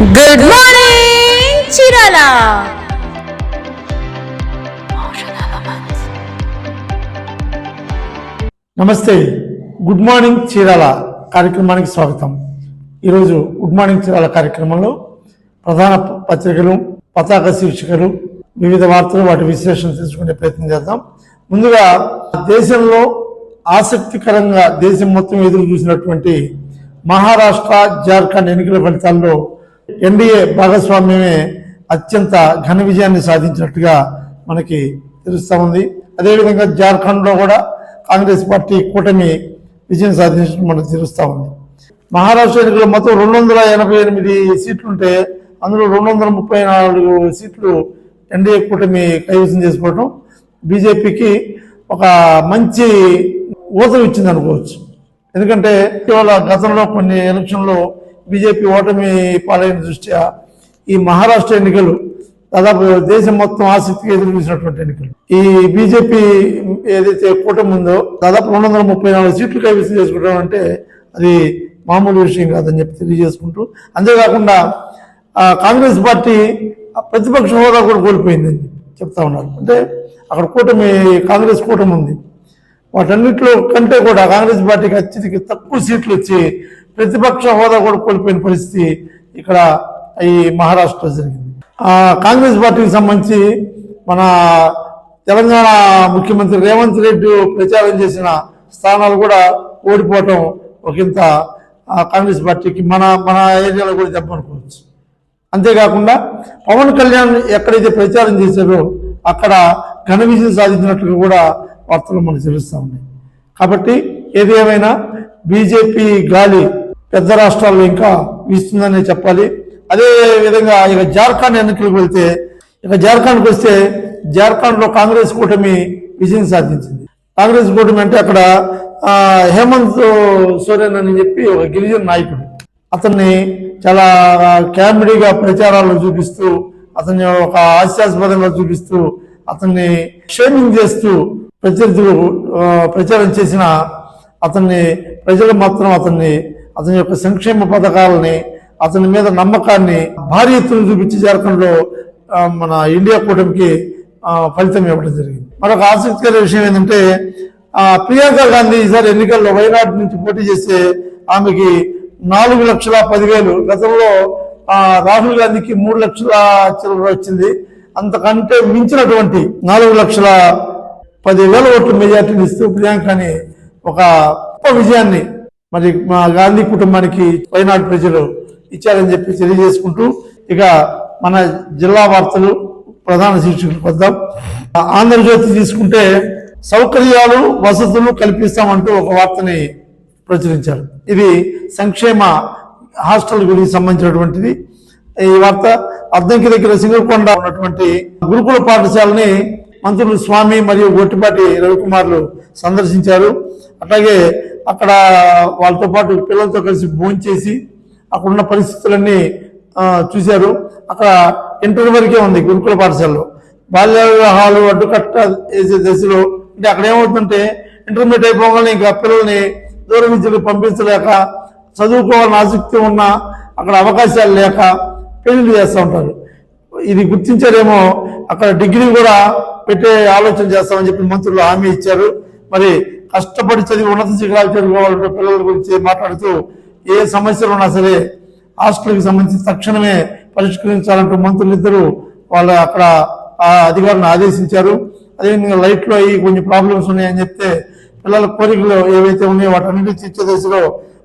Good morning Chirala. నమస్తే, good morning Chirala కార్యక్రమానికి స్వాగతం. ఈరోజు గుడ్ మార్నింగ్ చీరాల కార్యక్రమంలో ప్రధాన పత్రికలు, పతాక శీర్షికలు, వివిధ వార్తలు, వాటి విశ్లేషణ తెలుసుకునే ప్రయత్నం చేద్దాం. ముందుగా దేశంలో ఆసక్తికరంగా దేశం మొత్తం ఎదురు చూసినటువంటి మహారాష్ట్ర, జార్ఖండ్ ఎన్నికల ఫలితాల్లో ఎన్డీఏ భాగస్వామ్యమే అత్యంత ఘన విజయాన్ని సాధించినట్టుగా మనకి తెలుస్తూ ఉంది. అదేవిధంగా జార్ఖండ్లో కూడా కాంగ్రెస్ పార్టీ కూటమి విజయం సాధించినట్టు మనకు తెలుస్తూ ఉంది. మహారాష్ట్ర ఎన్నికల్లో మొత్తం 288 సీట్లుంటే అందులో 234 సీట్లు ఎన్డీఏ కూటమి కైవసం చేసుకోవడం బీజేపీకి ఒక మంచి ఊతం ఇచ్చింది అనుకోవచ్చు. ఎందుకంటే ఇవాళ గతంలో కొన్ని ఎలక్షన్లో బీజేపీ ఓటమి పాలైన దృష్ట్యా ఈ మహారాష్ట్ర ఎన్నికలు దాదాపు దేశం మొత్తం ఆసక్తిగా ఎదురు చూసినటువంటి ఎన్నికలు. ఈ బీజేపీ ఏదైతే కూటమి ఉందో దాదాపు 234 సీట్లు కైవసం చేసుకోవడం అంటే అది మామూలు విషయం కాదని చెప్పి తెలియజేసుకుంటూ, అంతేకాకుండా కాంగ్రెస్ పార్టీ ప్రతిపక్ష హోదా కూడా కోల్పోయిందని చెప్తా ఉన్నారు. అంటే అక్కడ కూటమి, కాంగ్రెస్ కూటమి ఉంది. వాటన్నిటిలో కంటే కూడా కాంగ్రెస్ పార్టీకి అత్యధిక తక్కువ సీట్లు వచ్చి ప్రతిపక్ష హోదా కూడా కోల్పోయిన పరిస్థితి ఇక్కడ ఈ మహారాష్ట్రలో జరిగింది. కాంగ్రెస్ పార్టీకి సంబంధించి మన తెలంగాణ ముఖ్యమంత్రి రేవంత్ రెడ్డి ప్రచారం చేసిన స్థానాలు కూడా ఓడిపోవటం ఒకంత కాంగ్రెస్ పార్టీకి మన ఏరియాలో కూడా చెప్పనుకోవచ్చు. అంతేకాకుండా పవన్ కళ్యాణ్ ఎక్కడైతే ప్రచారం చేశారో అక్కడ ఘన విజయం సాధించినట్లుగా కూడా వార్తలు మనకు తెలుస్తూ ఉన్నాయి. కాబట్టి ఏది ఏమైనా బీజేపీ గాలి పెద్ద రాష్ట్రాల్లో ఇంకా వీస్తుందనే చెప్పాలి. అదే విధంగా ఇక జార్ఖండ్ ఎన్నికలకు వెళ్తే, ఇక జార్ఖండ్కి వస్తే జార్ఖండ్లో కాంగ్రెస్ కూటమి విజయం సాధించింది. కాంగ్రెస్ కూటమి అంటే అక్కడ హేమంత్ సోరెన్ అని చెప్పి ఒక గిరిజన నాయకుడు, అతన్ని చాలా కామెడీగా ప్రచారాల్లో చూపిస్తూ, అతన్ని ఒక హాస్యాస్పదంగా చూపిస్తూ, అతన్ని షేమింగ్ చేస్తూ ప్రత్యర్థులు ప్రచారం చేసిన అతన్ని ప్రజలు మాత్రం అతని యొక్క సంక్షేమ పథకాలని, అతని మీద నమ్మకాన్ని భారీ ఎత్తున చూపించి జార్ఖండ్లో మన ఇండియా కూటమికి ఫలితం ఇవ్వడం జరిగింది. మరొక ఆసక్తికర విషయం ఏంటంటే ప్రియాంక గాంధీ ఈసారి ఎన్నికల్లో వైనాడ్ నుంచి పోటీ చేస్తే ఆమెకి 4,10,000, గతంలో రాహుల్ గాంధీకి 3 లక్షల చిల్లర వచ్చింది. అంతకంటే మించినటువంటి 4,10,000 ఓట్ల మెజార్టీని ఇస్తూ ప్రియాంకని ఒక గొప్ప విజయాన్ని మరి మా గాంధీ కుటుంబానికి వైనాడు ప్రజలు ఇచ్చారని చెప్పి తెలియజేసుకుంటూ, ఇక మన జిల్లా వార్తలు ప్రధాన శీర్షికలకు వద్దాం. ఆంధ్రజ్యోతి తీసుకుంటే సౌకర్యాలు, వసతులు కల్పిస్తామంటూ ఒక వార్తని ప్రచురించారు. ఇది సంక్షేమ హాస్టల్ గురించి సంబంధించినటువంటిది. ఈ వార్త అద్దంకి దగ్గర సింగరకొండ ఉన్నటువంటి గురుకుల పాఠశాలని మంత్రులు స్వామి మరియు గొట్టిపాటి రవికుమార్లు సందర్శించారు. అట్లాగే అక్కడ వాళ్ళతో పాటు పిల్లలతో కలిసి భోంచేసి అక్కడున్న పరిస్థితులన్నీ చూశారు. అక్కడ ఇంటర్ వరకే ఉంది గురుకుల పాఠశాలలో. బాల్య వివాహాలు అడ్డుకట్ట వేసే దశలో, అంటే అక్కడ ఏమవుతుందంటే ఇంటర్మీడియట్ అయిపోగానే ఇంకా పిల్లల్ని దూర విద్యకు పంపించలేక, చదువుకోవాలని ఆసక్తి ఉన్నా అక్కడ అవకాశాలు లేక పెళ్లి చేస్తూ ఉంటారు. ఇది గుర్తించారేమో, అక్కడ డిగ్రీ కూడా పెట్టే ఆలోచన చేస్తామని చెప్పి మంత్రులు హామీ ఇచ్చారు. మరి కష్టపడి చదివి ఉన్నత శిఖరాలు చేరుకోవాలంటే పిల్లల గురించి మాట్లాడుతూ ఏ సమస్యలు ఉన్నా సరే హాస్టల్కి సంబంధించి తక్షణమే పరిష్కరించాలంటూ మంత్రులు ఇద్దరు వాళ్ళ అక్కడ అధికారులను ఆదేశించారు. అదేవిధంగా లైట్లో అయ్యి కొన్ని ప్రాబ్లమ్స్ ఉన్నాయని చెప్తే పిల్లల కోరికలు ఏవైతే ఉన్నాయో వాటన్నిటి తీర్చే దశలో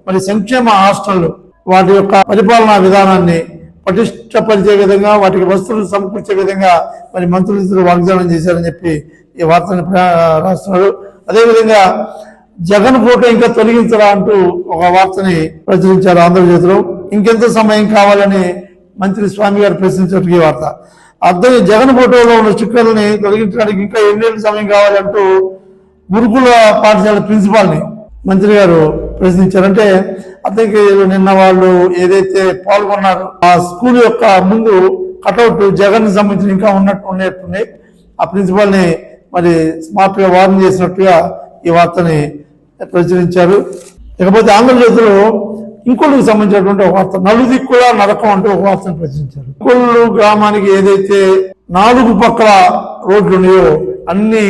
మరి సంక్షేమ హాస్టళ్లు వాటి యొక్క పరిపాలనా విధానాన్ని పటిష్టపరిచే విధంగా, వాటికి వస్తువులు సమకూర్చే విధంగా మరి మంత్రులు వాగ్దానం చేశారని చెప్పి ఈ వార్తని రాస్తున్నారు. అదేవిధంగా జగన్ ఫోటో ఇంకా తొలగించరా అంటూ ఒక వార్తని ప్రచురించారు ఆంధ్రజ్యోతిలో. ఇంకెంత సమయం కావాలని మంత్రి స్వామి గారు ప్రశ్నించారు. ఈ వార్త అర్థం, జగన్ ఫోటోలో ఉన్న స్టిక్కర్లని తొలగించడానికి ఇంకా ఎన్నేళ్ళు సమయం కావాలంటూ గురుకుల పాఠశాల ప్రిన్సిపాల్ని మంత్రి గారు ప్రశ్నించారంటే అతనికి నిన్న వాళ్ళు ఏదైతే పాల్గొన్నారో ఆ స్కూల్ యొక్క ముందు కటౌట్ జగన్ సంబంధించిన ఇంకా ఉన్నట్టున్నాయి. ఆ ప్రిన్సిపాల్ని మరి స్మార్ట్ గా వార్న్ చేసినట్టుగా ఈ వార్తని ప్రచురించారు. ఇకపోతే ఆంధ్రజ్యోతిలో ఇంకొల్లుకు సంబంధించినటువంటి ఒక వార్త, నలుదిక్కుల నరకం అంటూ ఒక వార్తను ప్రచురించారు. ఇంకొల్లు గ్రామానికి ఏదైతే 4 పక్కల రోడ్లు ఉన్నాయో అన్ని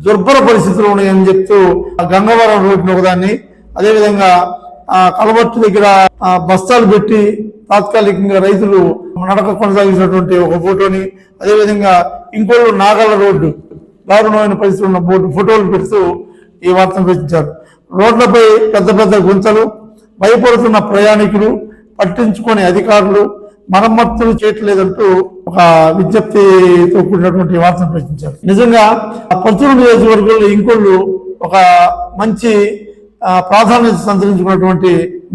దుర్భర పరిస్థితులు ఉన్నాయని చెప్తూ గంగవరం రోడ్డును ఒకదాన్ని, అదేవిధంగా కలబట్టు దగ్గర బస్తాలు పెట్టి తాత్కాలికంగా రైతులు నడక కొనసాగించినటువంటి ఒక ఫోటోని, అదేవిధంగా ఇంకొల్లు నాగళ్ళ రోడ్డు దారుణమైన పరిస్థితులు ఉన్న ఫోటోలు పెడుతూ ఈ వార్తను ప్రచురించారు. రోడ్లపై పెద్ద పెద్ద గుంతలు, భయపడుతున్న ప్రయాణికులు, పట్టించుకునే అధికారులు, మరమ్మతులు చేయట్లేదంటూ ఒక విజ్ఞప్తితో కూడినటువంటి వార్తను ప్రచురించారు. నిజంగా పర్చూరు నియోజకవర్గంలో ఇంకొల్లు ఒక మంచి ప్రాధాన్యత సంతరించుకున్నటువంటి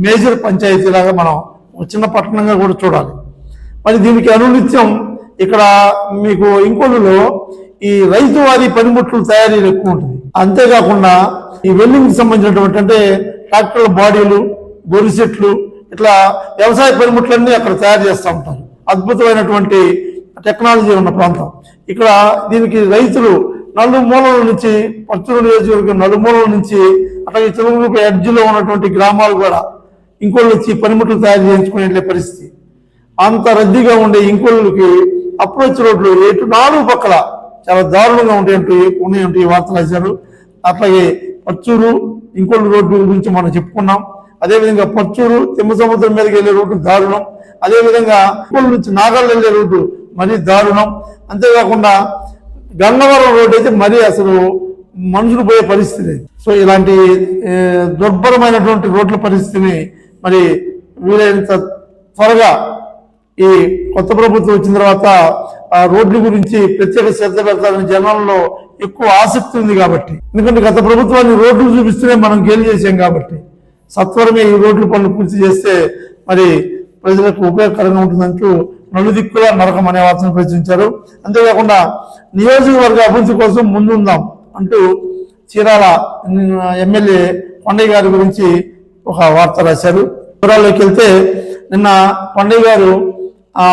మేజర్ పంచాయతీ లాగా మనం ఒక చిన్న పట్టణంగా కూడా చూడాలి. మరి దీనికి అనునిత్యం ఇక్కడ మీకు ఇంకొల్లులో ఈ రైతు వారి పనిముట్లు తయారీలు ఎక్కువ ఉంటుంది. అంతేకాకుండా ఈ వెల్డింగ్ సంబంధించినటువంటి అంటే ట్రాక్టర్ల బాడీలు, గొరిసెట్లు, ఇట్లా వ్యవసాయ పనిముట్లన్నీ అక్కడ తయారు చేస్తూ ఉంటారు. అద్భుతమైనటువంటి టెక్నాలజీ ఉన్న ప్రాంతం. ఇక్కడ దీనికి రైతులు నలుమూలల నుంచి, పర్చూరు నియోజకవర్గం నలుమూలల నుంచి, అట్లాగే చిలుగురుపై ఎడ్జిలో ఉన్నటువంటి గ్రామాలు కూడా ఇంకొల్లు వచ్చి పనిముట్లు తయారు చేయించుకునే పరిస్థితి. అంత రద్దీగా ఉండే ఇంకొల్లుకి అప్రోచ్ రోడ్లు ఎటు 4 పక్కల చాలా దారుణంగా ఉన్నాయంటూ ఈ వార్తలు రాశారు. అట్లాగే పర్చూరు ఇంకొల్లు రోడ్డు గురించి మనం చెప్పుకున్నాం. అదేవిధంగా పర్చూరు తిమ్మసముద్రం మీదకి వెళ్ళే రోడ్డు దారుణం, అదేవిధంగా ఇంకొల్లు నుంచి నాగళ్ళు వెళ్ళే రోడ్డు మరీ దారుణం. అంతేకాకుండా గంగవరం రోడ్డు అయితే మరీ అసలు మనుషులు పోయే పరిస్థితి. సో ఇలాంటి దుర్భరమైనటువంటి రోడ్ల పరిస్థితిని మరి వీలైనంత త్వరగా ఈ కొత్త ప్రభుత్వం వచ్చిన తర్వాత ఆ రోడ్ల గురించి ప్రత్యేక శ్రద్ధ పెడతారని జనాల్లో ఎక్కువ ఆసక్తి ఉంది కాబట్టి, ఎందుకంటే గత ప్రభుత్వాన్ని రోడ్లు చూపిస్తూనే మనం గేలు చేసాం కాబట్టి సత్వరమే ఈ రోడ్ల పనులు పూర్తి చేస్తే మరి ప్రజలకు ఉపయోగకరంగా ఉంటుందంటూ నలుదిక్కుల నరకం అనే వార్తను ప్రచురించారు. అంతేకాకుండా నియోజకవర్గ అభివృద్ధి కోసం ముందుందాం అంటూ చీరాల ఎమ్మెల్యే కొండయ్య గారి గురించి ఒక వార్త రాశారు. వివరాల్లోకి వెళ్తే నిన్న కొండయ్య గారు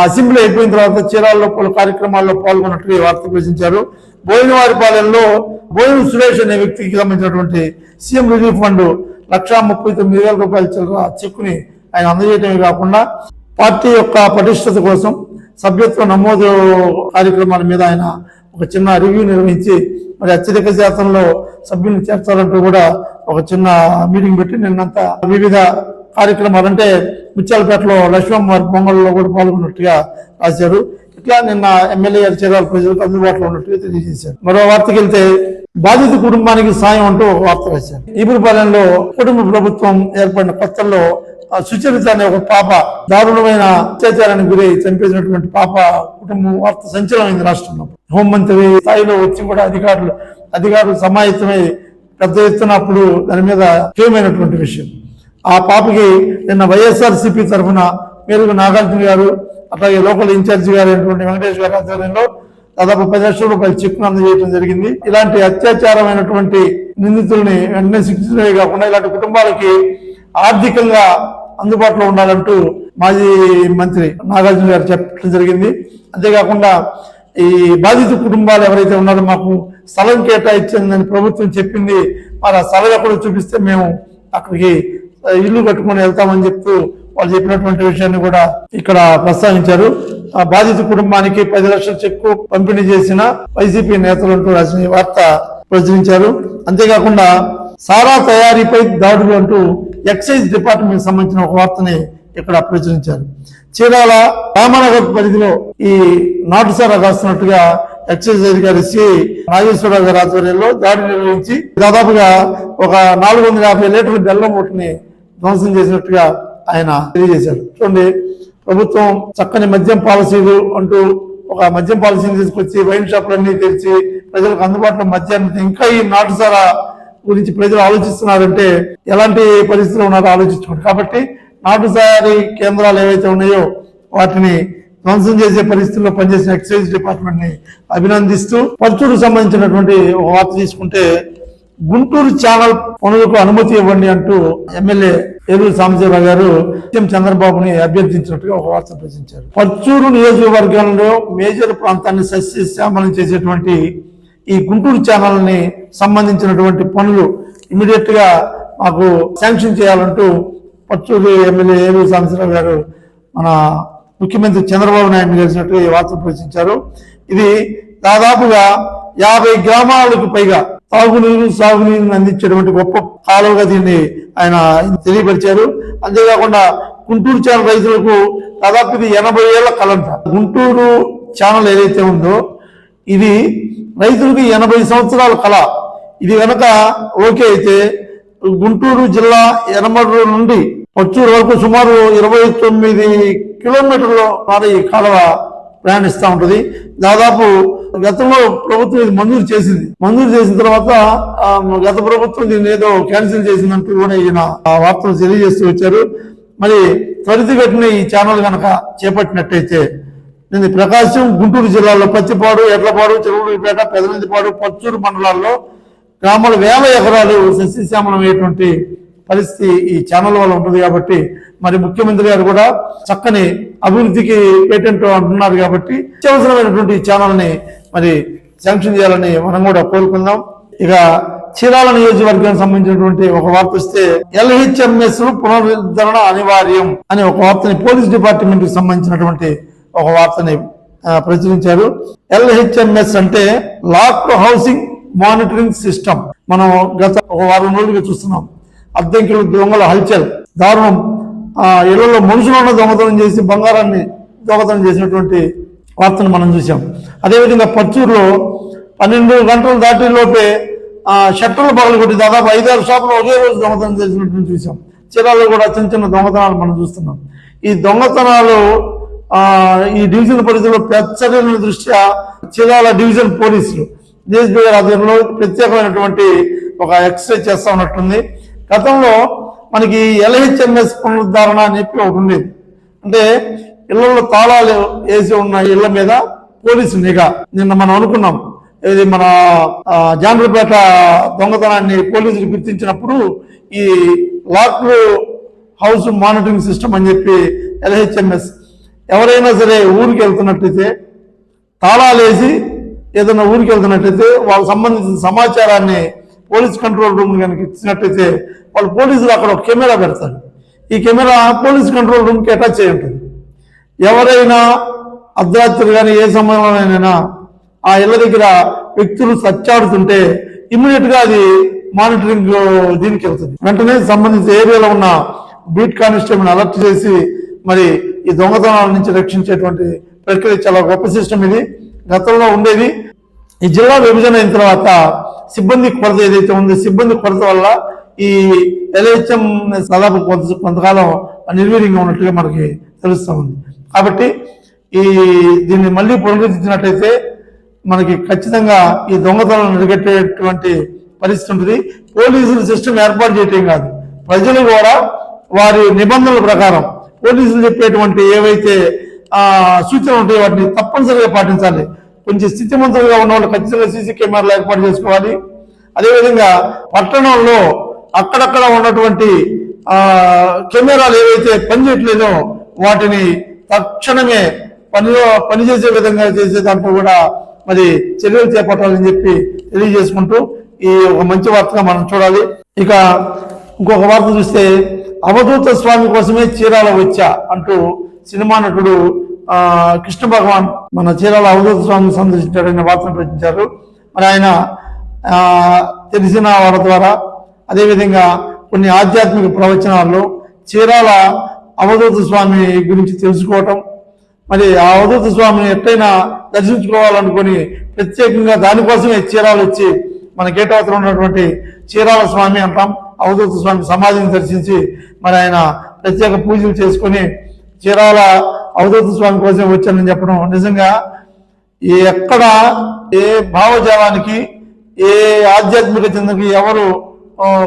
అసెంబ్లీ అయిపోయిన తర్వాత చీరాలలో పలు కార్యక్రమాల్లో పాల్గొన్నట్టుగా ఈ వార్త ప్రచురించారు. బోయినవారిపాలెంలో బోయిన సురేష్ అనే వ్యక్తికి సంబంధించినటువంటి సీఎం రిలీఫ్ ఫండ్ 1,39,000 రూపాయల చిల్లర చెక్కుని ఆయన అందజేయడమే కాకుండా పార్టీ యొక్క పటిష్టత కోసం సభ్యత్వ నమోదు కార్యక్రమాల మీద ఆయన ఒక చిన్న రివ్యూ నిర్వహించి మరి అత్యధిక శాతంలో సభ్యులను చేర్చాలంటూ కూడా ఒక చిన్న మీటింగ్ పెట్టి నిన్నంతా వివిధ కార్యక్రమాలు అంటే ముత్యాలపేటలో లక్ష్మమ్మవారి పొంగల్లో కూడా పాల్గొన్నట్టుగా రాశారు. ఇట్లా నిన్న ఎమ్మెల్యే గారి చీరాల ప్రజలకు అందుబాటులో ఉన్నట్టుగా తెలియజేశారు. మరో వార్తకి వెళ్తే బాధిత కుటుంబానికి సాయం అంటూ ఒక వార్త రాశారు. ఈపురపాలెంలో కుటుంబ ప్రభుత్వం ఏర్పడిన కొత్తల్లో సుచరిత అనే ఒక పాప దారుణమైన అత్యాచారానికి గురై చంపేసినటువంటి పాప కుటుంబం వార్త సంచలనమైంది రాష్ట్రంలో. హోంమంత్రి స్థాయిలో వచ్చి కూడా అధికారులు సమాయత్తమై పెద్ద ఎత్తున అప్పుడు దాని మీద ముఖ్యమైనటువంటి విషయం. ఆ పాపకి నిన్న వైఎస్ఆర్సీపీ తరఫున మేలుగు నాగార్జున గారు అట్లాగే లోకల్ ఇన్ఛార్జి గారు అయినటువంటి వెంకటేష్ గారి ఆధ్వర్యంలో దాదాపు 10 లక్షల రూపాయల చెక్కును అందజేయడం జరిగింది. ఇలాంటి అత్యాచారమైనటువంటి నిందితుల్ని వెంటనే శిక్షించడమే కాకుండా ఇలాంటి కుటుంబాలకి ఆర్థికంగా అందుబాటులో ఉండాలంటూ మాజీ మంత్రి నాగార్జున గారు చెప్పడం జరిగింది. అంతేకాకుండా ఈ బాధిత కుటుంబాలు ఎవరైతే ఉన్నారో మాకు స్థలం కేటాయించిందని ప్రభుత్వం చెప్పింది, మరి ఆ స్థలం ఎక్కడ చూపిస్తే మేము అక్కడికి ఇల్లు కట్టుకుని వెళ్తామని చెప్తూ వాళ్ళు చెప్పినటువంటి విషయాన్ని కూడా ఇక్కడ ప్రస్తావించారు. ఆ బాధిత కుటుంబానికి 10 లక్షల చెక్కు పంపిణీ చేసిన వైసీపీ నేతలంటూ రాసిన ఈ వార్త ప్రచురించారు. అంతేకాకుండా సారా తయారీపై దాడులు అంటూ ఎక్సైజ్ డిపార్ట్మెంట్ సంబంధించిన ఒక వార్తని ఇక్కడ ప్రచురించారు. చీరాల రామనగర్ పరిధిలో ఈ నాటు సారా కాస్తున్నట్టుగా ఎక్సైజ్ అధికారి సి నాగేశ్వరరావు గారి ఆధ్వర్యంలో దాడి నిర్వహించి దాదాపుగా ఒక 450 లీటర్ల బెల్లం మూటని ధ్వంసం చేసినట్టుగా ఆయన తెలియజేశారు. చూడండి, ప్రభుత్వం చక్కని మద్యం పాలసీలు అంటూ ఒక మద్యం పాలసీని తీసుకొచ్చి వైన్ షాపులన్నీ తెరిచి ప్రజలకు అందుబాటులో మద్యాన్ని ఇంకా ఈ నాటు సారా గురించి ప్రజలు ఆలోచిస్తున్నారంటే ఎలాంటి పరిస్థితులు ఉన్నారో ఆలోచించుకోండి. కాబట్టి నాటు తయారీ కేంద్రాలు ఏవైతే ఉన్నాయో వాటిని ధ్వంసం చేసే పరిస్థితుల్లో పనిచేసిన ఎక్సైజ్ డిపార్ట్మెంట్ ని అభినందిస్తూ పర్చూరు సంబంధించినటువంటి ఒక వార్త తీసుకుంటే గుంటూరు ఛానల్ పనులకు అనుమతి ఇవ్వండి అంటూ ఎమ్మెల్యే ఏలూరు సాంబశివరావు గారు సీఎం చంద్రబాబుని అభ్యర్థించినట్టుగా ఒక వార్త ప్రచురించారు. పర్చూరు నియోజకవర్గంలో మేజర్ ప్రాంతాన్ని సస్యశ్యామలం చేసేటువంటి ఈ గుంటూరు ఛానల్ ని సంబంధించినటువంటి పనులు ఇమీడియట్ గా మాకు శాంక్షన్ చేయాలంటూ పచ్చూరు ఎమ్మెల్యే ఏలూరు సాంబశివరావు గారు మన ముఖ్యమంత్రి చంద్రబాబు నాయుడు కలిసినట్టు ఈ వార్తలు ప్రచురించారు. ఇది దాదాపుగా 50 గ్రామాలకు పైగా తాగునీరు సాగునీరుని అందించేటువంటి గొప్ప కాలువగా దీన్ని ఆయన తెలియపరిచారు. అంతేకాకుండా గుంటూరు ఛానల్ రైతులకు దాదాపు ఇది 80 ఏళ్ల కలంట. గుంటూరు ఛానల్ ఏదైతే ఉందో ఇది రైతులకు 80 సంవత్సరాల కళ. ఇది కనుక ఓకే అయితే గుంటూరు జిల్లా ఎనమడు నుండి పచ్చూరు వరకు సుమారు 29 కిలోమీటర్ల ద్వారా ఈ కాలువ ప్రయాణిస్తూ ఉంటుంది. దాదాపు గతంలో ప్రభుత్వం ఇది మంజూరు చేసిన తర్వాత గత ప్రభుత్వం దీన్ని ఏదో క్యాన్సిల్ చేసిందంటూ కూడా ఈయన వార్తలు తెలియజేస్తూ వచ్చారు. మరి త్వరితగతిన ఈ ఛానల్ కనుక చేపట్టినట్టయితే దీన్ని ప్రకాశం గుంటూరు జిల్లాలో పత్తిపాడు, ఎడ్లపాడు, చెరువులపేట, పెదనందిపాడు, పచ్చూరు మండలాల్లో గ్రామాలు 1000 ఎకరాలు సస్యశ్యామలమైనటువంటి పరిస్థితి ఈ ఛానల్ వల్ల ఉంటుంది. కాబట్టి మరి ముఖ్యమంత్రి గారు కూడా చక్కని అభివృద్ధికి పేటెంట్ అంటున్నారు. కాబట్టి అత్యవసరమైనటువంటి ఈ ఛానల్ ని మరి శాంక్షన్ చేయాలని మనం కూడా కోరుకుందాం. ఇక చీరాల నియోజకవర్గానికి సంబంధించినటువంటి ఒక వార్త వస్తే LHMS పునరుద్ధరణ అనివార్యం అనే ఒక వార్తని పోలీస్ డిపార్ట్మెంట్ కి సంబంధించినటువంటి ఒక వార్తని ప్రచురించారు. LHMS అంటే లాక్డ్ హౌసింగ్ మానిటరింగ్ సిస్టమ్. మనం గత ఒక వారం రోజులుగా చూస్తున్నాం. అద్దెంకిలు దొంగల హల్చల్, దారుణం. ఇళ్లలో మనుషులను దొంగతనం చేసి బంగారాన్ని దొంగతనం చేసినటువంటి వార్తను మనం చూసాం. అదేవిధంగా పచ్చూరులో 12 గంటలు దాటి లోపే షట్టర్లు పగలగొట్టి దాదాపు 5-6 షాపులు ఒకే రోజు దొంగతనం చేసినటువంటి చూసాం. చీరాల్లో కూడా చిన్న దొంగతనాలు మనం చూస్తున్నాం. ఈ దొంగతనాలు ఈ డివిజన్ పరిధిలో పెచ్చరిన దృష్ట్యా చీరాల డివిజన్ పోలీసులు DSP గారి ఆధ్వర్యంలో ప్రత్యేకమైనటువంటి ఒక ఎక్సర్సైజ్ చేస్తా ఉన్నట్టుంది. గతంలో మనకి LHMS పునరుద్ధరణ అని చెప్పి ఒకటి ఉండేది. అంటే ఇళ్లలో తాళాలు వేసి ఉన్న ఇళ్ల మీద పోలీసు నిఘా. నిన్న మనం అనుకున్నాం, ఇది మన జాండ్రపేట దొంగతనాన్ని పోలీసులు గుర్తించినప్పుడు ఈ లాక్డ్ హౌస్ మానిటరింగ్ సిస్టమ్ అని చెప్పి LHMS ఎవరైనా సరే ఊరికి వెళ్తున్నట్టయితే తాళాలు వేసి ఏదైనా ఊరికి వెళ్తున్నట్టయితే వాళ్ళకి సంబంధించిన సమాచారాన్ని పోలీస్ కంట్రోల్ రూమ్ కనుక ఇచ్చినట్టయితే వాళ్ళు పోలీసులు అక్కడ ఒక కెమెరా పెడతారు. ఈ కెమెరా పోలీస్ కంట్రోల్ రూమ్కి అటాచ్ అయి ఉంటుంది. ఎవరైనా అర్ధరాత్రి కానీ ఏ సమయంలోనైనా ఆ ఇళ్ల దగ్గర వ్యక్తులు సచ్చాడుతుంటే ఇమ్మీడియట్ గా అది మానిటరింగ్ దీనికి వెళ్తుంది. వెంటనే సంబంధించిన ఏరియాలో ఉన్న బీట్ కానిస్టేబుల్ అలర్ట్ చేసి మరి ఈ దొంగతనాల నుంచి రక్షించేటువంటి ప్రక్రియ చాలా గొప్ప సిస్టమ్. ఇది గతంలో ఉండేది. ఈ జిల్లా విభజన అయిన తర్వాత సిబ్బంది కొరత ఏదైతే ఉందో సిబ్బంది కొరత వల్ల ఈ LHM దాదాపు కొంతకాలం నిర్వీర్యంగా ఉన్నట్టుగా మనకి తెలుస్తూ ఉంది. కాబట్టి దీన్ని మళ్ళీ పునరుద్ధరించినట్టయితే మనకి ఖచ్చితంగా ఈ దొంగతనాలను నిలగట్టేటువంటి పరిస్థితి ఉంటుంది. పోలీసుల సిస్టమ్ ఏర్పాటు చేయటం కాదు, ప్రజలు కూడా వారి నిబంధనల ప్రకారం పోలీసులు చెప్పేటువంటి ఏవైతే సూచనలు ఉంటాయో వాటిని తప్పనిసరిగా పాటించాలి. కొంచెం స్థితిమంతులుగా ఉన్న వాళ్ళు ఖచ్చితంగా సీసీ కెమెరాలు ఏర్పాటు చేసుకోవాలి. అదేవిధంగా పట్టణంలో అక్కడక్కడ ఉన్నటువంటి కెమెరాలు ఏవైతే పనిచేయట్లేదో వాటిని తక్షణమే పనిచేసే విధంగా చేసే దాంట్లో కూడా మరి చర్యలు చేపట్టాలని చెప్పి తెలియజేసుకుంటూ ఈ ఒక మంచి వార్తగా మనం చూడాలి. ఇక ఇంకొక వార్త చూస్తే అవధూత స్వామి కోసమే చీరాల వచ్చా అంటూ సినిమా నటుడు కృష్ణ భగవాన్ మన చీరాల అవధూత స్వామిని సందర్శించాడనే వార్తను ప్రచురించారు. మరి ఆయన తెలిసిన వారి ద్వారా అదేవిధంగా కొన్ని ఆధ్యాత్మిక ప్రవచనాల్లో చీరాల అవధూత స్వామి గురించి తెలుసుకోవటం, మరి ఆ అవధూత స్వామిని ఎట్టయినా దర్శించుకోవాలనుకుని ప్రత్యేకంగా దానికోసమే చీరాలు వచ్చి మన గేటవతలో ఉన్నటువంటి చీరాల స్వామి అంటాం అవధూత స్వామి సమాధిని దర్శించి మరి ఆయన ప్రత్యేక పూజలు చేసుకుని చీరాల అవధూత స్వామి కోసం వచ్చానని చెప్పడం నిజంగా ఎక్కడ ఏ భావజాలానికి ఏ ఆధ్యాత్మిక చింతనకి ఎవరు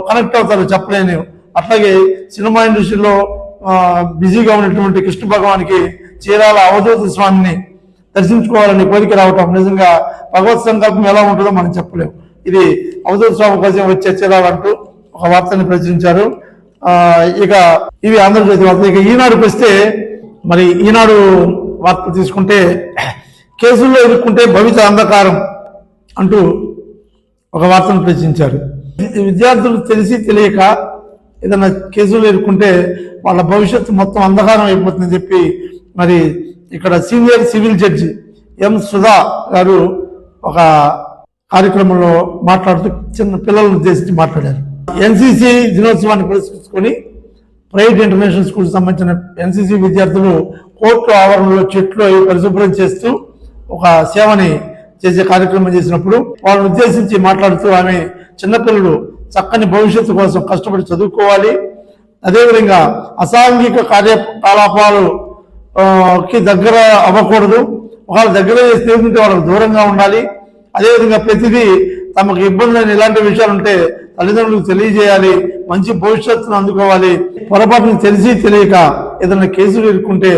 కనెక్ట్ అవుతారో చెప్పలేని. అట్లాగే సినిమా ఇండస్ట్రీలో బిజీగా ఉన్నటువంటి కృష్ణ భగవానికి చీరాల అవధూత స్వామిని దర్శించుకోవాలని కోరిక రావటం నిజంగా భగవత్ సంకల్పం ఎలా ఉంటుందో మనం చెప్పలేము. ఇది అవధూత స్వామి కోసం వచ్చే చీరాలంటూ ఒక వార్తని ప్రచురించారు. ఇక ఇవి ఆంధ్రజ్యోతి వార్త. ఇక ఈనాడుకి వస్తే మరి ఈనాడు వార్త తీసుకుంటే కేసుల్లో ఎదుర్కొంటే భవిత అంధకారం అంటూ ఒక వార్తను ప్రచురించారు. విద్యార్థులు తెలిసి తెలియక ఏదైనా కేసులు ఎదుర్కొంటే వాళ్ళ భవిష్యత్తు మొత్తం అంధకారం అయిపోతుందని చెప్పి మరి ఇక్కడ సీనియర్ సివిల్ జడ్జి ఎం సుధా గారు ఒక కార్యక్రమంలో మాట్లాడుతూ చిన్న పిల్లలను ఉద్దేశించి మాట్లాడారు. ఎన్సీసీ దినోత్సవాన్ని పురస్కరించుకొని ప్రైవేట్ ఇంటర్నేషనల్ స్కూల్ సంబంధించిన ఎన్సీసీ విద్యార్థులు కోర్టు ఆవరణలో చెట్లు అవి పరిశుభ్రం చేస్తూ ఒక సేవని చేసే కార్యక్రమం చేసినప్పుడు వాళ్ళని ఉద్దేశించి మాట్లాడుతూ ఆమె చిన్నపిల్లలు చక్కని భవిష్యత్తు కోసం కష్టపడి చదువుకోవాలి, అదేవిధంగా అసాంఘిక కార్యకలాపాలు కి దగ్గర అవ్వకూడదు, వాళ్ళ దగ్గర చేస్తుంటే వాళ్ళకి దూరంగా ఉండాలి, అదేవిధంగా ప్రతిదీ తమకు ఇబ్బంది లేని ఇలాంటి విషయాలు ఉంటే తల్లిదండ్రులకు తెలియజేయాలి, మంచి భవిష్యత్తును అందుకోవాలి, పొరపాటును తెలిసి తెలియక ఏదైనా కేసులు ఎదుర్కొంటే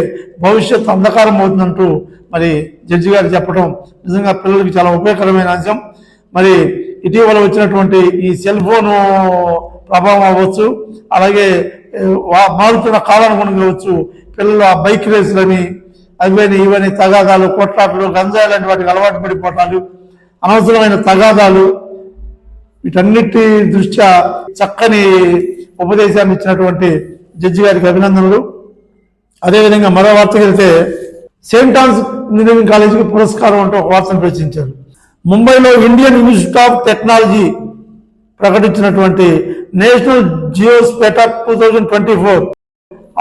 భవిష్యత్తు అంధకారం అవుతుందంటూ మరి జడ్జి గారు చెప్పడం నిజంగా పిల్లలకి చాలా ఉపయోగకరమైన అంశం. మరి ఇటీవల వచ్చినటువంటి ఈ సెల్ ఫోను ప్రభావం అవ్వచ్చు, అలాగే మారుతున్న కాలానుగుణంగా కావచ్చు, పిల్లలు ఆ బైక్ రేసులని అవని ఇవని తగాదాలు, కొట్లాటలు, గంజాయి లాంటి వాటికి అలవాటు పడిపోవటాలు, అనవసరమైన తగాదాలు, వీటన్నిటి దృష్ట్యా చక్కని ఉపదేశాన్ని ఇచ్చినటువంటి జడ్జి గారికి అభినందనలు. అదేవిధంగా మరో వార్తకి వెళ్తే సెయింట్ ఆన్స్ ఇంజనీరింగ్ కాలేజీకి పురస్కారం అంటూ ఒక వార్తను ప్రచురించారు. ముంబైలో ఇండియన్ ఇన్స్టిట్యూట్ ఆఫ్ టెక్నాలజీ ప్రకటించినటువంటి నేషనల్ జియోస్పేటర్ 2024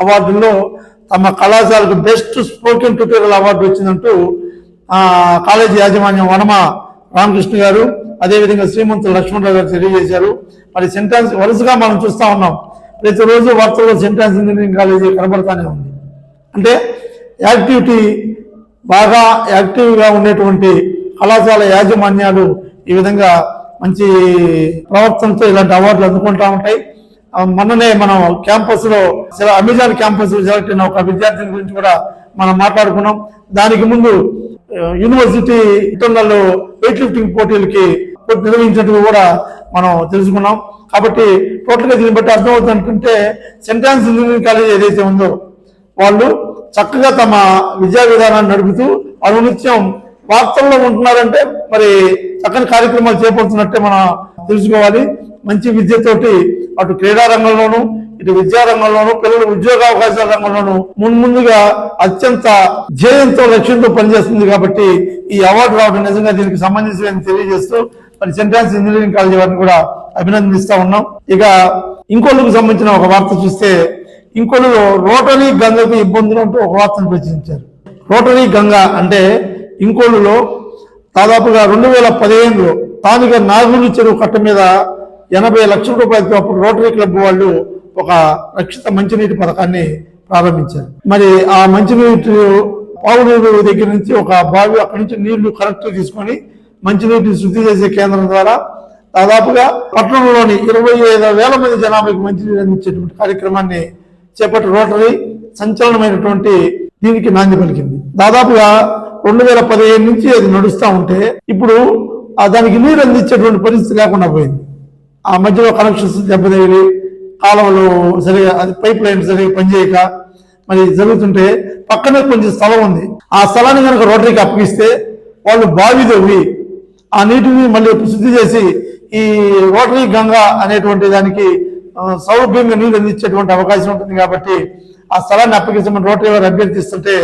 అవార్డుల్లో తమ కళాశాలకు బెస్ట్ స్పోకెన్ ట్యూటోరియల్ అవార్డు వచ్చిందంటూ కాలేజీ యాజమాన్యం వనమ రామకృష్ణ గారు, అదేవిధంగా శ్రీమంతుల లక్ష్మణరావు గారు తెలియజేశారు. మరి సెయింట్ ఆన్స్ వరుసగా మనం చూస్తూ ఉన్నాం, ప్రతిరోజు వార్తల్లో సెయింట్ ఆన్స్ ఇంజనీరింగ్ కాలేజీ కనబడతానే ఉంది. అంటే యాక్టివిటీ బాగా యాక్టివ్గా ఉండేటువంటి కళాశాల యాజమాన్యాలు ఈ విధంగా మంచి ప్రవర్తనతో ఇలాంటి అవార్డులు అందుకుంటూ ఉంటాయి. మొన్ననే మనం క్యాంపస్లో అమెజాన్ క్యాంపస్ సెలెక్ట్ అయిన ఒక విద్యార్థిని గురించి కూడా మనం మాట్లాడుకున్నాం. దానికి ముందు యూనివర్సిటీ ఇంటర్నల్ వెయిట్ లిఫ్టింగ్ పోటీలకి నిర్వహించినట్టు కూడా మనం తెలుసుకున్నాం. కాబట్టి టోటల్గా దీన్ని బట్టి అర్థమవుతుంది అనుకుంటే సెయింట్ ఆన్స్ ఇంజనీరింగ్ కాలేజ్ ఏదైతే ఉందో వాళ్ళు చక్కగా తమ విద్యా విధానాన్ని నడుపుతూ అనునిత్యం వార్తల్లో ఉంటున్నారంటే మరి చక్కని కార్యక్రమాలు చేపడుతున్నట్టే మనం తెలుసుకోవాలి. మంచి విద్యతోటి అటు క్రీడా రంగంలోనూ ఇటు విద్యా రంగంలోనూ పిల్లల ఉద్యోగ అవకాశాల రంగంలోనూ ముందుగా అత్యంత ధ్యేయంతో లక్ష్యంతో పనిచేస్తుంది. కాబట్టి ఈ అవార్డు రావడం నిజంగా దీనికి సంబంధించి తెలియజేస్తూ మరి సెయింట్ ఆన్స్ ఇంజనీరింగ్ కాలేజీ వారిని కూడా అభినందిస్తా ఉన్నాం. ఇక ఇంకోళ్ళకు సంబంధించిన ఒక వార్త చూస్తే ఇంకోళ్ళలో రోటరీ గంగకు ఇబ్బందులు అంటూ ఒక వార్తను ప్రచురించారు. రోటరీ గంగ అంటే ఇంకోళ్ళలో దాదాపుగా 2015లో స్థానిక నాగూరు చెరువు కట్ట మీద 80 లక్షల రూపాయలతో అప్పుడు రోటరీ క్లబ్ వాళ్ళు ఒక రక్షిత మంచినీటి పథకాన్ని ప్రారంభించారు. మరి ఆ మంచినీటి పావునీరు దగ్గర నుంచి ఒక బావి, అక్కడి నుంచి నీళ్లు కరెక్ట్ తీసుకొని మంచినీటిని శుద్ధి చేసే కేంద్రం ద్వారా దాదాపుగా పట్టణంలోని 25,000 మంది జనాభాకి మంచినీరు అందించేటువంటి కార్యక్రమాన్ని చేపట్టి రోటరీ సంచలనమైనటువంటి దీనికి నాంది పలికింది. దాదాపుగా 2015 నుంచి అది నడుస్తూ ఉంటే ఇప్పుడు దానికి నీరు అందించేటువంటి పరిస్థితి లేకుండా పోయింది. ఆ మధ్యలో కనెక్షన్స్ దెబ్బతగిలి కాలువలు సరిగా అది పైప్ లైన్ సరిగా పనిచేయక మరి జరుగుతుంటే పక్కనే కొంచెం స్థలం ఉంది. ఆ స్థలాన్ని కనుక రోటరీకి అప్పగిస్తే వాళ్ళు బావి తవ్వి ఆ నీటిని మళ్ళీ శుద్ధి చేసి ఈ రోటరీ గంగా అనేటువంటి దానికి సౌలభ్యంగా నీరు అందించేటువంటి అవకాశం ఉంటుంది. కాబట్టి ఆ స్థలాన్ని అప్పగించమని రోటరీ వారు అభ్యర్థిస్తుంటే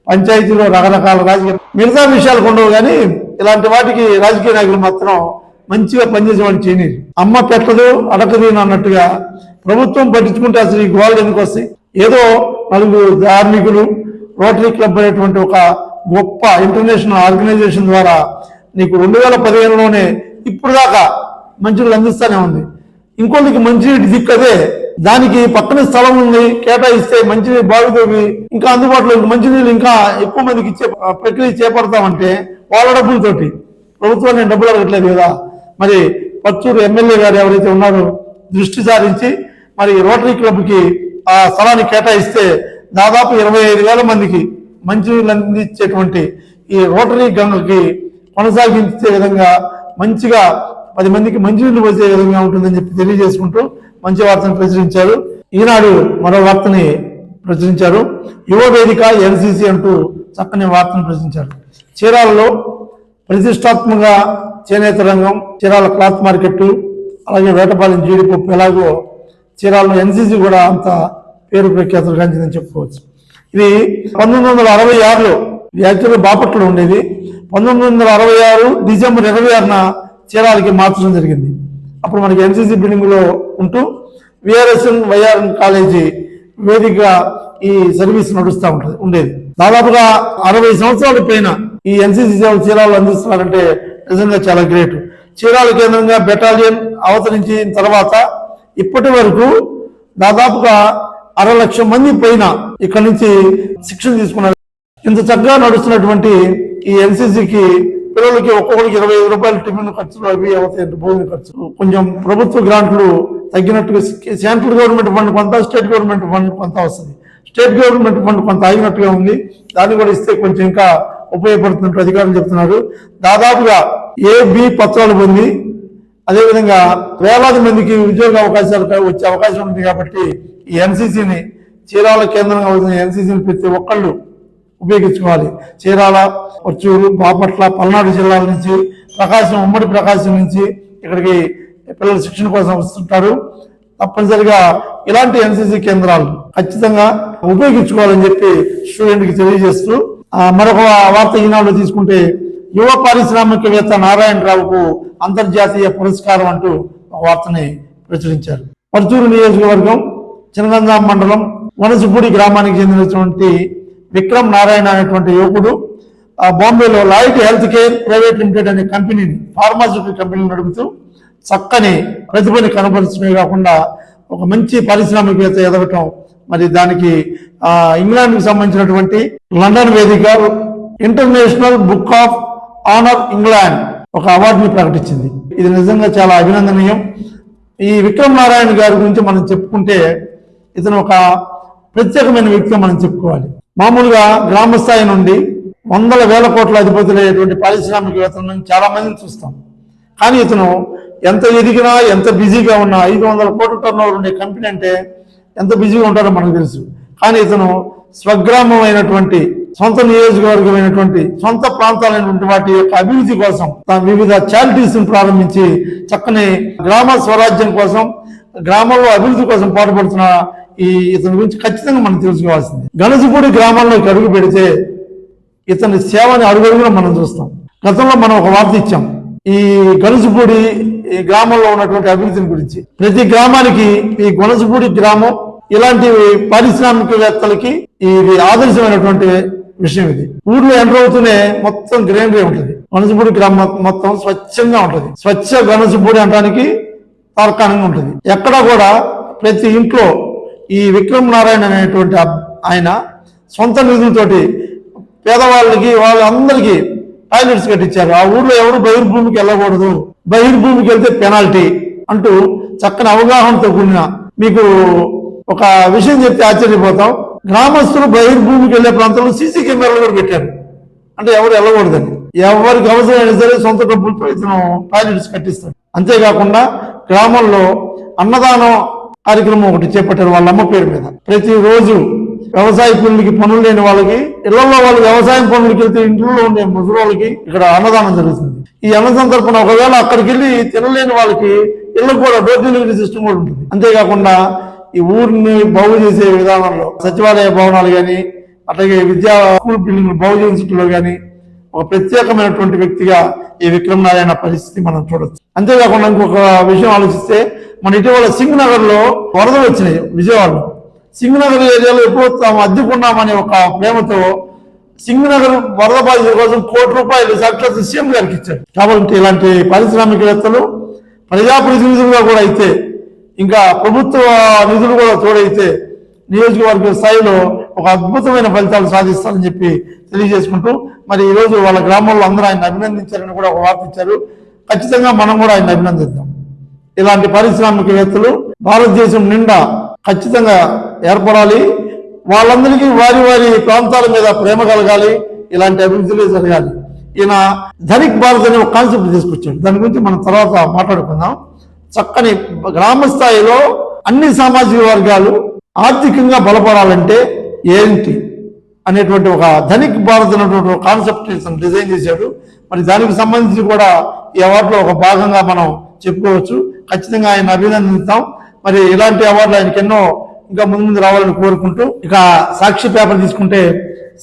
పంచాయతీలో రకరకాల రాజకీయ మిగతా విషయాలు ఉండవు, కానీ ఇలాంటి వాటికి రాజకీయ నాయకులు మాత్రం మంచిగా పనిచేసే వాళ్ళు చేయలేదు. అమ్మ పెట్టదు అడకదు అన్నట్టుగా ప్రభుత్వం పట్టించుకుంటే అసలు ఈ గోళ్ళు ఎందుకు వస్తాయి? ఏదో నలుగురు ధార్మికులు రోటరీ క్లబ్ అనేటువంటి ఒక గొప్ప ఇంటర్నేషనల్ ఆర్గనైజేషన్ ద్వారా నీకు 2015లోనే ఇప్పుడు దాకా మంచినీళ్ళు అందిస్తానే ఉంది. ఇంకొకరికి మంచినీటి దిక్కదే, దానికి పక్కన స్థలం ఉంది, కేటాయిస్తే మంచినీరు బాగుతోవి ఇంకా అందుబాటులో మంచినీళ్ళు ఇంకా ఎక్కువ మందికి ఇచ్చే ప్రక్రియ చేపడతామంటే వాళ్ళ డబ్బులతోటి, ప్రభుత్వాన్ని డబ్బులు అడగట్లేదు కదా. మరి పచ్చూరు ఎమ్మెల్యే గారు ఎవరైతే ఉన్నారో దృష్టి సారించి మరి రోటరీ క్లబ్కి ఆ స్థలాన్ని కేటాయిస్తే దాదాపు 25,000 మందికి మంచినీళ్ళు అందించేటువంటి ఈ రోటరీ గంగకి కొనసాగించే విధంగా మంచిగా 10 మందికి మంచినీళ్ళు వచ్చే విధంగా ఉంటుందని చెప్పి తెలియజేసుకుంటూ మంచి వార్తను ప్రచురించారు. ఈనాడు మరో వార్తని ప్రచురించారు. యువ వేదిక ఎన్సీసీ అంటూ చక్కని వార్తను ప్రచురించారు. చీరాలలో ప్రతిష్టాత్మక చేనేత రంగం, చీరాల క్లాత్ మార్కెట్, అలాగే వేటపాలెం జీడిపప్పు ఎలాగో చీరాలలో ఎన్సీసీ కూడా అంత పేరు ప్రఖ్యాతులు గాంచిందని చెప్పుకోవచ్చు. ఇది 1966లో యాక్చువల్గా బాపట్లలో ఉండేది. 1966 డిసెంబర్ 26న చీరాలకి మార్చడం జరిగింది. అప్పుడు మనకి ఎన్సీసీ బిల్డింగ్ లో ఉంటూ విఆర్ఎస్ఎన్ వైఆర్ఎన్ కాలేజీ వేదిక ఈ సర్వీస్ నడుస్తూ ఉండేది. దాదాపుగా 60 సంవత్సరాల పైన ఈ ఎన్సీసీ సేవలు చీరాలు అందిస్తున్నారంటే నిజంగా చాలా గ్రేట్. చీరాల కేంద్రంగా బెటాలియన్ అవతరించిన తర్వాత ఇప్పటి వరకు దాదాపుగా 6,00,000 మంది పైన ఇక్కడ నుంచి శిక్షణ తీసుకున్నారు. ఇంత చక్కగా నడుస్తున్నటువంటి ఈ ఎన్సీసీకి పిల్లలకి ఒక్కొక్కరికి 25 రూపాయల టిఫిన్ ఖర్చులు అవి అవుతాయి, భోజన ఖర్చు. కొంచెం ప్రభుత్వ గ్రాంట్లు తగ్గినట్టుగా సెంట్రల్ గవర్నమెంట్ ఫండ్ కొంత, స్టేట్ గవర్నమెంట్ ఫండ్ కొంత వస్తుంది. స్టేట్ గవర్నమెంట్ ఫండ్ కొంత ఆగినట్టుగా ఉంది. దాన్ని కూడా ఇస్తే కొంచెం ఇంకా ఉపయోగపడుతున్నట్టు అధికారులు చెప్తున్నారు. దాదాపుగా AB పత్రాలు పొంది అదేవిధంగా వేలాది మందికి ఉద్యోగ అవకాశాలు వచ్చే అవకాశం ఉంది. కాబట్టి ఈ ఎన్సీసీని చీరాల కేంద్రంగా వచ్చిన ఎన్సీసీని ప్రతి ఒక్కళ్ళు ఉపయోగించుకోవాలి. చీరాల, పర్చూరు, బాపట్ల, పల్నాడు జిల్లాల నుంచి, ప్రకాశం, ఉమ్మడి ప్రకాశం నుంచి ఇక్కడికి పిల్లలు శిక్షణ కోసం వస్తుంటారు. తప్పనిసరిగా ఇలాంటి ఎన్సీసీ కేంద్రాలు ఖచ్చితంగా ఉపయోగించుకోవాలని చెప్పి స్టూడెంట్కి తెలియజేస్తూ మరొక వార్త ఈనాడు తీసుకుంటే యువ పారిశ్రామికవేత్త నారాయణరావుకు అంతర్జాతీయ పురస్కారం అంటూ ఒక వార్తని ప్రచురించారు. పర్చూరు నియోజకవర్గం చినగంజాం మండలం వనసుపూడి గ్రామానికి చెందినటువంటి విక్రమ్ నారాయణ అనేటువంటి యువకుడు బాంబేలో లాయిట్ హెల్త్ కేర్ ప్రైవేట్ లిమిటెడ్ అనే కంపెనీని, ఫార్మాస్యూటికల్ కంపెనీని నడుపుతూ చక్కని ప్రతిభని కనబరచడమే కాకుండా ఒక మంచి పారిశ్రామికవేత్త ఎదగటం, మరి దానికి ఇంగ్లాండ్కి సంబంధించినటువంటి లండన్ వేదిక international book of honour England ఒక అవార్డుని ప్రకటించింది. ఇది నిజంగా చాలా అభినందనీయం. ఈ విక్రమ్ నారాయణ గారి గురించి మనం చెప్పుకుంటే ఇతను ఒక ప్రత్యేకమైన వ్యక్తిగా మనం చెప్పుకోవాలి. మామూలుగా గ్రామ స్థాయి నుండి వందల వేల కోట్ల అధిపతులైనటువంటి పారిశ్రామికవేత్తలను చాలా మందిని చూస్తాం. కానీ ఇతను ఎంత ఎదిగినా, ఎంత బిజీగా ఉన్నా, 500 కోట్ల టర్నోవర్ ఉండే కంపెనీ అంటే ఎంత బిజీగా ఉంటారో మనకు తెలుసు. కానీ ఇతను స్వగ్రామం అయినటువంటి, సొంత నియోజకవర్గమైనటువంటి, సొంత ప్రాంతాలైనటువంటి వాటి యొక్క అభివృద్ధి కోసం వివిధ చారిటీస్ ప్రారంభించి చక్కని గ్రామ స్వరాజ్యం కోసం, గ్రామంలో అభివృద్ధి కోసం పాటుపడుతున్న ఇతని గురించి ఖచ్చితంగా మనం తెలుసుకోవాల్సింది. గణజపూడి గ్రామంలోకి అడుగు పెడితే ఇతని సేవని అడుగడుగునా మనం చూస్తాం. గతంలో మనం ఒక వార్త ఇచ్చాం ఈ గణజపూడి గ్రామంలో ఉన్నటువంటి అభివృద్ధిని గురించి. ప్రతి గ్రామానికి ఈ గణజపూడి గ్రామం ఇలాంటి పారిశ్రామికవేత్తలకి ఇది ఆదర్శమైనటువంటి విషయం. ఇది ఊర్లో ఎంటర్ అవుతూనే మొత్తం గ్రీనరీ ఉంటుంది. గణజపూడి గ్రామం మొత్తం స్వచ్ఛంగా ఉంటుంది. స్వచ్ఛ గణజపూడి అనడానికి తార్కాణంగా ఉంటుంది. ఎక్కడ కూడా ప్రతి ఇంట్లో ఈ విక్రమ్ నారాయణ అనేటువంటి ఆయన సొంత నిధులతోటి పేదవాళ్ళకి, వాళ్ళందరికీ టాయిలెట్స్ కట్టించారు. ఆ ఊర్లో ఎవరు బహిర్భూమికి వెళ్ళకూడదు, బహిర్భూమికి వెళ్తే పెనాల్టీ అంటూ చక్కని అవగాహనతో కూడిన, మీకు ఒక విషయం చెప్తే ఆశ్చర్యపోతాం, గ్రామస్తులు బహిర్భూమికి వెళ్లే ప్రాంతంలో సీసీ కెమెరాలు కూడా పెట్టారు. అంటే ఎవరు వెళ్ళకూడదని. ఎవరికి అవసరమైనా సరే సొంత డబ్బులతో ఇతను టాయిలెట్స్ కట్టిస్తాడు. అంతేకాకుండా గ్రామంలో అన్నదానం కార్యక్రమం ఒకటి చేపట్టారు వాళ్ళ అమ్మ పేరు మీద. ప్రతిరోజు వ్యవసాయ పనులకి పనులు లేని వాళ్ళకి, ఇళ్లలో వాళ్ళు వ్యవసాయం పనులకి వెళ్తే ఇంట్లో ఉండే ముసలోళ్ళకి ఇక్కడ అన్నదానం జరుగుతుంది. ఈ అన్నదానం తరపున ఒకవేళ అక్కడికి వెళ్ళి తినలేని వాళ్ళకి ఇళ్ళకు కూడా డోర్ డెలివరీ సిస్టమ్ కూడా ఉంటుంది. అంతేకాకుండా ఈ ఊరిని బాగు చేసే విధానంలో సచివాలయ భవనాలు కానీ, అట్లాగే విద్యా స్కూల్ బిల్డింగ్లు బాగు చేసేట్లో కానీ ఒక ప్రత్యేకమైనటువంటి వ్యక్తిగా ఈ విక్రమ్ నారాయణ పరిస్థితి మనం చూడొచ్చు. అంతేకాకుండా ఇంకొక విషయం ఆలోచిస్తే, మన ఇటీవల సింగ్ నగర్ లో వరదలు వచ్చినాయి. విజయవాడలో సింగ్ నగర్ ఏరియాలో ఎప్పుడు అద్దెకున్నామనే ఒక ప్రేమతో సింగ్ నగర్ వరద బాధితుల కోసం ₹1 కోటి సాక్షాత్ సీఎం గారికి ఇచ్చారు. కాబట్టి ఇలాంటి పారిశ్రామికవేత్తలు ప్రజాప్రతినిధులుగా కూడా అయితే, ఇంకా ప్రభుత్వ నిధులు కూడా తోడైతే నియోజకవర్గ స్థాయిలో ఒక అద్భుతమైన ఫలితాలు సాధిస్తారని చెప్పి తెలియజేసుకుంటూ, మరి ఈరోజు వాళ్ళ గ్రామంలో అందరూ ఆయన అభినందించారని కూడా ఒక వార్త ఇచ్చారు. ఖచ్చితంగా మనం కూడా ఆయన అభినందిద్దాం. ఇలాంటి పారిశ్రామికవేత్తలు భారతదేశం నిండా ఖచ్చితంగా ఏర్పడాలి. వాళ్ళందరికీ వారి వారి ప్రాంతాల మీద ప్రేమ కలగాలి. ఇలాంటి అభివృద్ధులే జరగాలి. ఈయన ధనిక్ భారత్ అనే ఒక కాన్సెప్ట్ తీసుకొచ్చాడు. దాని గురించి మనం తర్వాత మాట్లాడుకుందాం. చక్కని గ్రామ స్థాయిలో అన్ని సామాజిక వర్గాలు ఆర్థికంగా బలపడాలంటే ఏంటి అనేటువంటి ఒక ధనిక్ భారత్ అనేటువంటి ఒక కాన్సెప్ట్ డిజైన్ చేశాడు. మరి దానికి సంబంధించి కూడా ఈ అవార్డులో ఒక భాగంగా మనం చెప్పుకోవచ్చు. ఖచ్చితంగా ఆయన అభినందిస్తాం. మరి ఇలాంటి అవార్డులు ఆయనకి ఎన్నో ఇంకా ముందు ముందు రావాలని కోరుకుంటూ, ఇక సాక్షి పేపర్ తీసుకుంటే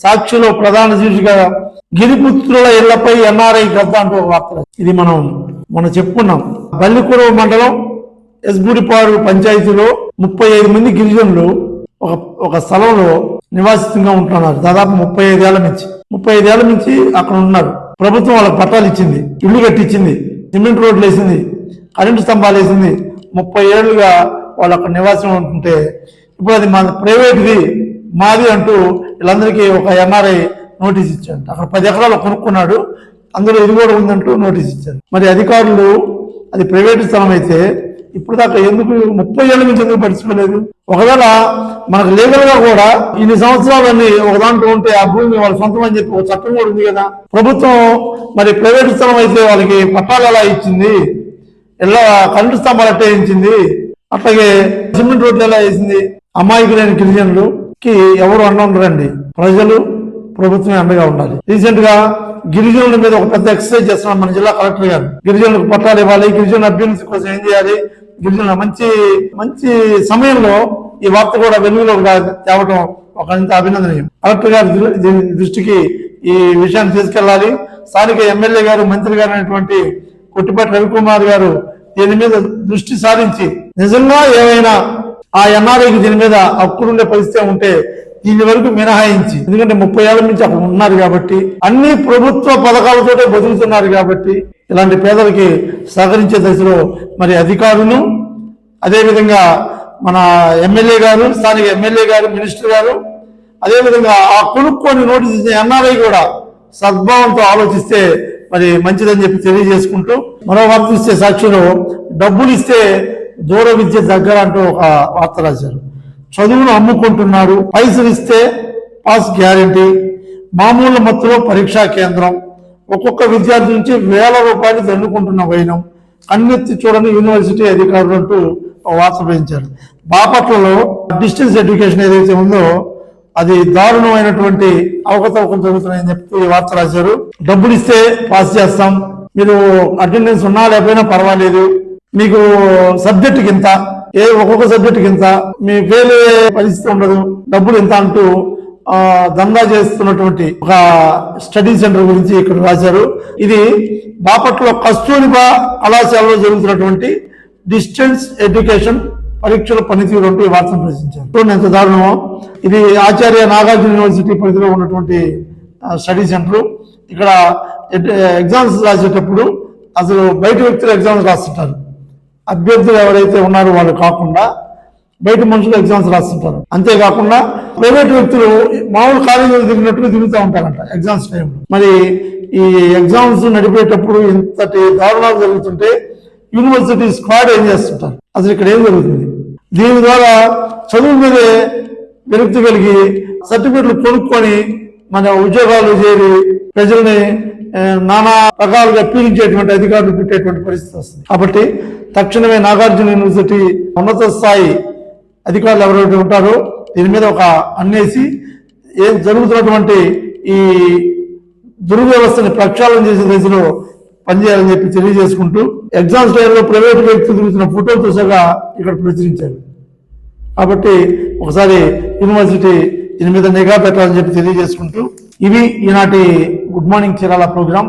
సాక్షిలో ప్రధాన శీర్షిక గిరిపుత్రుల ఇళ్లపై ఎన్ఆర్ఐ గద్ద అంటూ ఒక వార్త. ఇది మనం చెప్పుకున్నాం. బల్లికురవ మండలం ఎస్బూడిపాడు పంచాయతీలో 35 మంది గిరిజనులు ఒక స్థలంలో నివాసితంగా ఉంటున్నారు. దాదాపు 35 ఏళ్ల నుంచి అక్కడ ఉన్నారు. ప్రభుత్వం వాళ్ళకి పట్టాలు ఇచ్చింది, ఇల్లు కట్టించింది, సిమెంట్ రోడ్లు వేసింది, కరెంటు స్తంభాలు వేసింది. 30 ఏళ్లుగా వాళ్ళు అక్కడ నివాసం ఉంటుంటే ఇప్పుడు అది మన ప్రైవేట్ది, మాది అంటూ వీళ్ళందరికీ ఒక ఎన్ఆర్ఐ నోటీస్ ఇచ్చాడు. అక్కడ 10 ఎకరాలు కొనుక్కున్నాడు, అందులో ఇది కూడా ఉందంటూ నోటీస్ ఇచ్చారు. మరి అధికారులు అది ప్రైవేట్ స్థలం అయితే ఇప్పుడు దాకా ఎందుకు 30 ఏళ్ల నుంచి ఎందుకు పట్టించుకోలేదు? ఒకవేళ మనకు లీగల్ గా కూడా ఇన్ని సంవత్సరాలన్నీ ఒక దాంట్లో ఉంటే ఆ భూమి వాళ్ళ సొంతం అని చెప్పి ఒక చట్టం కూడా ఉంది కదా. ప్రభుత్వం మరి ప్రైవేట్ స్థలం అయితే వాళ్ళకి పట్టాలు ఎలా ఇచ్చింది, ఎలా కరెంటు స్తంభాలు ఎట్లా వేయించింది, అట్లాగే సిమెంట్ రోడ్లు ఎలా వేసింది? అమాయకులైన గిరిజనులకి ఎవరు అండ ఉండరండి, ప్రజలు ప్రభుత్వమే అండగా ఉండాలి. రీసెంట్ గా గిరిజనుల మీద ఒక పెద్ద ఎక్సర్సైజ్ చేస్తున్నాం మన జిల్లా కలెక్టర్ గారు. గిరిజనులకు పట్టాలు ఇవ్వాలి, గిరిజనుల అభ్యున్నతి కోసం ఏం చేయాలి, గిరిజనుల మంచి సమయంలో ఈ వార్త కూడా వెలుగులోకి తేవడం ఒక అభినందనీయం. కలెక్టర్ గారి దృష్టికి ఈ విషయాన్ని తీసుకెళ్లాలి. స్థానిక ఎమ్మెల్యే గారు, మంత్రి గారు అయినటువంటి కొట్టిపాటి రవికుమార్ గారు దీని మీద దృష్టి సారించి నిజంగా ఏమైనా ఆ ఎన్ఆర్ఐకి దీని మీద హక్కులుండే పరిస్థితి ఉంటే దీని వరకు మినహాయించి, ఎందుకంటే 30 ఏళ్ల నుంచి అక్కడ ఉన్నారు కాబట్టి, అన్ని ప్రభుత్వ పథకాలతోటే బతుకుతున్నారు కాబట్టి ఇలాంటి పేదలకి సహకరించే దశలో మరి అధికారులు, అదేవిధంగా మన ఎమ్మెల్యే గారు, స్థానిక ఎమ్మెల్యే గారు, మినిస్టర్ గారు, అదేవిధంగా ఆ కొనుక్కొని నోటీస్ ఇచ్చిన ఎన్ఆర్ఐ కూడా సద్భావంతో ఆలోచిస్తే మరి మంచిదని చెప్పి తెలియజేసుకుంటూ, మరో వార్త ఇస్తే సాక్షిలో డబ్బులు ఇస్తే దూర విద్య దగ్గర అంటూ ఒక వార్త రాశారు. చదువును అమ్ముకుంటున్నారు, పైసలు ఇస్తే పాస్ గ్యారంటీ, మామూలు మత్తులో పరీక్షా కేంద్రం, ఒక్కొక్క విద్యార్థి నుంచి వేల రూపాయలు దండుకుంటున్న వైనం, కన్నెత్తి చూడని యూనివర్సిటీ అధికారులు అంటూ ఒక వార్త వేయించారు. బాపట్లలో డిస్టెన్స్ ఎడ్యుకేషన్ ఏదైతే ఉందో అది దారుణమైనటువంటి అవకతవకలు జరుగుతున్నాయని చెప్తూ ఈ వార్త రాశారు. డబ్బులు ఇస్తే పాస్ చేస్తాం, మీరు అటెండెన్స్ ఉన్నా లేకపోయినా పర్వాలేదు, మీకు సబ్జెక్టుకి ఇంత, ఒక్కొక్క సబ్జెక్టుకి ఇంత, మీ ఫెయిల్ పరిస్థితి ఉండదు, డబ్బులు ఇంత అంటూ దందా చేస్తున్నటువంటి ఒక స్టడీ సెంటర్ గురించి ఇక్కడ రాశారు. ఇది బాపట్ల కస్తూరిబా కళాశాలలో జరుగుతున్నటువంటి డిస్టెన్స్ ఎడ్యుకేషన్ పరీక్షల పనితీరు అంటూ ఈ వార్తను ప్రశ్నించారు. ఎంత దారుణమో. ఇది ఆచార్య నాగార్జున యూనివర్సిటీ పరిధిలో ఉన్నటువంటి స్టడీ సెంటర్. ఇక్కడ ఎగ్జామ్స్ రాసేటప్పుడు అసలు బయట వ్యక్తులు ఎగ్జామ్స్ రాస్తుంటారు, అభ్యర్థులు ఎవరైతే ఉన్నారో వాళ్ళు కాకుండా బయట మనుషులు ఎగ్జామ్స్ రాస్తుంటారు. అంతేకాకుండా ప్రైవేట్ వ్యక్తులు మామూలు కాలేజీలు తిరిగినట్లు తిరుగుతూ ఉంటారంట ఎగ్జామ్స్ టైంలో. మరి ఈ ఎగ్జామ్స్ నడిపేటప్పుడు ఇంతటి దారుణాలు జరుగుతుంటే యూనివర్సిటీ స్క్వాడ్ ఏం చేస్తుంటారు? అసలు ఇక్కడ ఏం జరుగుతుంది? దీని ద్వారా చదువు మీదే విరక్తి కలిగి సర్టిఫికెట్లు కొనుక్కొని మన ఉద్యోగాలు చేరి ప్రజల్ని నానా రకాలుగా పీడించేటువంటి అధికారులు పెట్టేటువంటి పరిస్థితి వస్తుంది. కాబట్టి తక్షణమే నాగార్జున యూనివర్సిటీ ఉన్నత స్థాయి అధికారులు ఎవరైతే ఉంటారో దీని మీద ఒక అన్నేసి ఏం జరుగుతున్నటువంటి ఈ దుర్వ్యవస్థని ప్రక్షాళన చేసే దశలో పనిచేయాలని చెప్పి తెలియజేసుకుంటూ, ఎగ్జామ్స్ టైంలో ప్రైవేట్ వ్యక్తులు తిరుగుతున్న ఫోటోలతో సహా ఇక్కడ ప్రచురించారు. కాబట్టి ఒకసారి యూనివర్సిటీ దీని మీద నిఘా పెట్టాలని చెప్పి తెలియజేసుకుంటూ, ఇవి ఈనాటి గుడ్ మార్నింగ్ చీరాల ప్రోగ్రాం.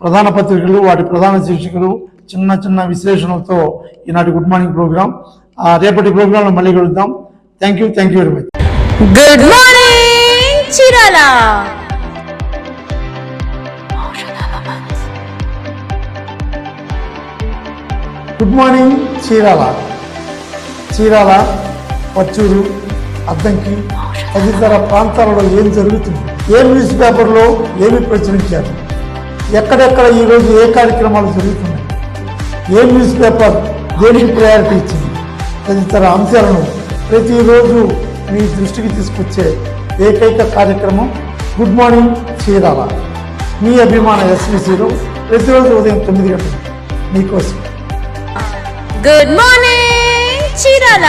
ప్రధాన పత్రికలు, వాటి ప్రధాన శీర్షికలు, చిన్న చిన్న విశ్లేషణలతో ఈనాటి గుడ్ మార్నింగ్ ప్రోగ్రాం. రేపటి ప్రోగ్రాంలో మళ్ళీ కలుద్దాం. Thank you very much. Good morning Chirala. Good morning Chirala. Chirala, Pachuru, Addanki తదితర ప్రాంతాలలో ఏం జరుగుతుంది, ఏ న్యూస్ పేపర్లో ఏమి ప్రచురించారు, ఎక్కడెక్కడ ఈరోజు ఏ కార్యక్రమాలు జరుగుతున్నాయి, ఏ న్యూస్ పేపర్ దేనికి ప్రయారిటీ ఇచ్చింది, తదితర అంశాలను ప్రతిరోజు మీ దృష్టికి తీసుకొచ్చే ఏకైక కార్యక్రమం గుడ్ మార్నింగ్ చీరాల. మీ అభిమాన ఎస్విసిలో ప్రతిరోజు ఉదయం 9 గంటలకు మీకోసం. Good morning Chirala.